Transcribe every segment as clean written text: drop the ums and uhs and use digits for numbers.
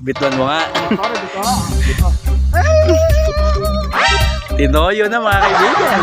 Bituan mo nga. Pare, dito. Tinoyo na mga kaibigan.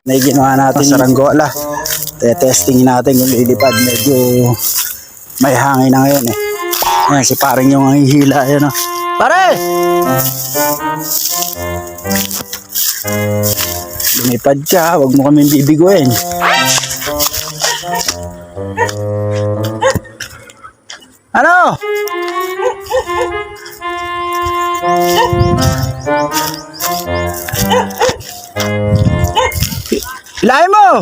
May ginawa natin saranggola. Testingin natin kung lilipad. Medyo may hangin na ngayon eh. Ayan, si paring yung hihila. Ayan, oh. Pare! Lumipad ka. Huwag mo kaming bibiguin. Ano? Hilahin mo!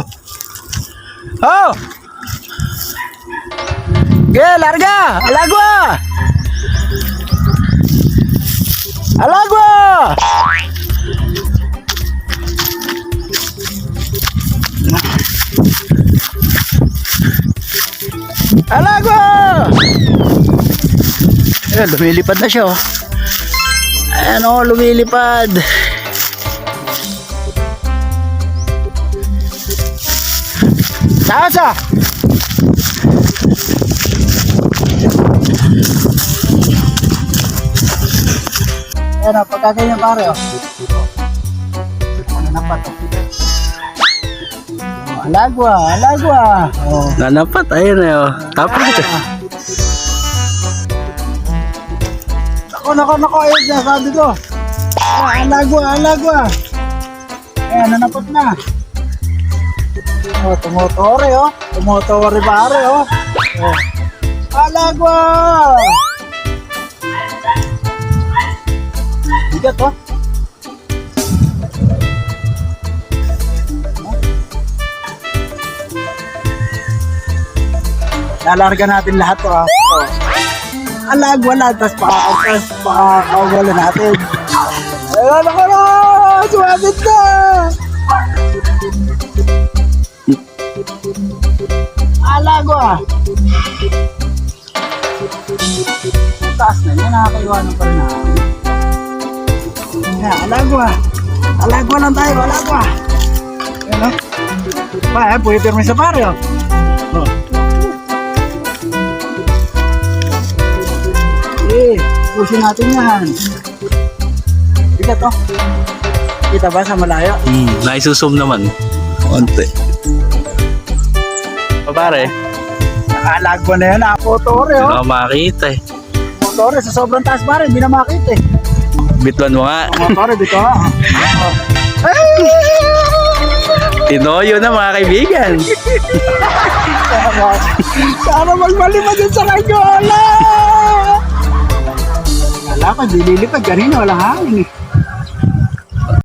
Oh! Ge, larga! Alagwa! Alagwa! Alagwa! Ayan, lumilipad na siya, oh. Ayan, oh, lumilipad. Taas, ah! Ayan, oh, pagkaganyan pare, oh. Ano na pa to? Oh, alagwa, alagwa. Oh. Nanapat, ayun na yun. Tapos Nako, ayun dyan, sabi ko. Ah, alagwa, alagwa. Ayan, nanapat na. Oh, tumotore, oh. Tumotore pare, oh. Oh. Alagwa! Bigat, oh. Lalarga natin lahat, oh. Oh. Alagwa lang, tapos pakakawala natin. Ayun, ako na! Sumabit na! Alagwa! Taas na niya, nakakaiwanan pa rin na. Yan, alagwa! Alagwa lang tayo, alagwa! Ayan, oh. Pa, pwede pirmi sa pare, oh. Oh. Pusin natin yan. Bigat, oh. Kita ba sa malayo? naisusum naman. Konti. Pare, Nakalagwa na yan, motore, oh. hindi ko makita eh. Motore, sa sobrang taas pare, hindi na makita eh. Bituan mo nga. Motore, dito, oh. Tinoyo na mga kaibigan. Sana magmalipad yun sa langgola! Wala pa, dililipad. Kanina walang hangin eh.